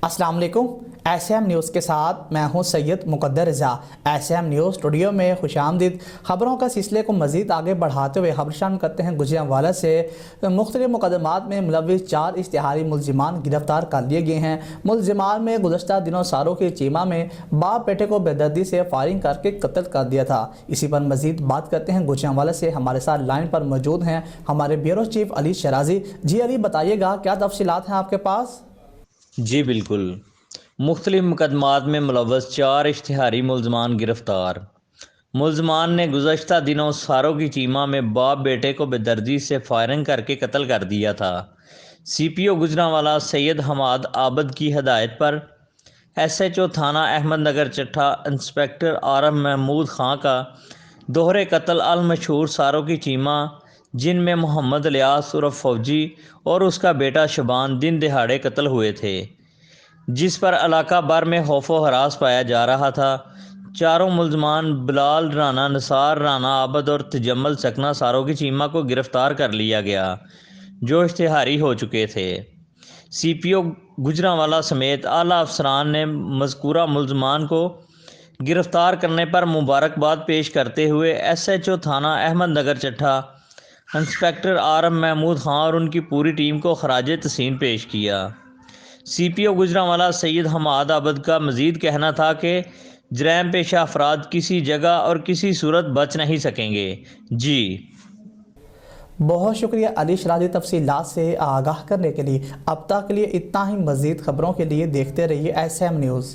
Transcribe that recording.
अस्सलाम वालेकुम। S M news के साथ मैं हूं सैयद मुकद्दर रज़ा। एस एम न्यूज़ स्टूडियो में खुशामदीद। ख़बरों का सिलसिले को मज़ीद आगे बढ़ाते हुए खबर शामिल करते हैं गुजरांवाला से। मुख्तलिफ मुकदमात में मुलव्विस 4 इश्तिहारी मुलजिमान गिरफ्तार कर लिए गए हैं। मुलजिमान में गुज़श्ता दिनों सारों की चीमा में बाप बेटे को बेदर्दी से फायरिंग करके कत्ल कर दिया था। इसी पर मज़ीद बात करते हैं गुजरांवाला से। हमारे साथ लाइन पर मौजूद हैं हमारे ब्यूरो चीफ अली शराजी। जी अली, बताइएगा क्या तफसीलात हैं आपके पास? जी बिल्कुल। मुख्तलिफ मुकदमात में मुलव्वस 4 इश्तिहारी मुलजमान गिरफ्तार। मुलजमान ने गुज़श्ता दिनों सारों की चीमा में बाप बेटे को बेदर्दी से फायरिंग करके कत्ल कर दिया था। CPO गुजरांवाला सैयद हमाद आबद की हदायत पर SHO थाना अहमद नगर चट्ठा इंस्पेक्टर आरम महमूद खां का दोहरे कत्ल अल मशहूर सारों की चीमा, जिनमें मोहम्मद लियास उर्फ फौजी और उसका बेटा शबान दिन दिहाड़े कत्ल हुए थे, जिस पर इलाका भर में खौफो हरास पाया जा रहा था। चारों मुलजमान बिलाल राना, निसार राना आबद और तजम्मल सकना सारों की चीमा को गिरफ्तार कर लिया गया, जो इश्तिहारी हो चुके थे। CPO गुजरांवाला समेत आला अफसरान ने मज़कूरा मुलजमान को गिरफ्तार करने पर मुबारकबाद पेश करते हुए SHO थाना अहमद नगर चट्ठा इंस्पेक्टर आरम महमूद खां और उनकी पूरी टीम को खराज तहसीन पेश किया। CPO गुजरांवाला सैयद हमाद आबद का मज़ीद कहना था कि जराइम पेशा अफराद किसी जगह और किसी सूरत बच नहीं सकेंगे। जी बहुत शुक्रिया अली शराजी तफसीलात से आगाह करने के लिए। अब तक के लिए इतना ही। मज़ीद खबरों के लिए देखते रहिए SM न्यूज़।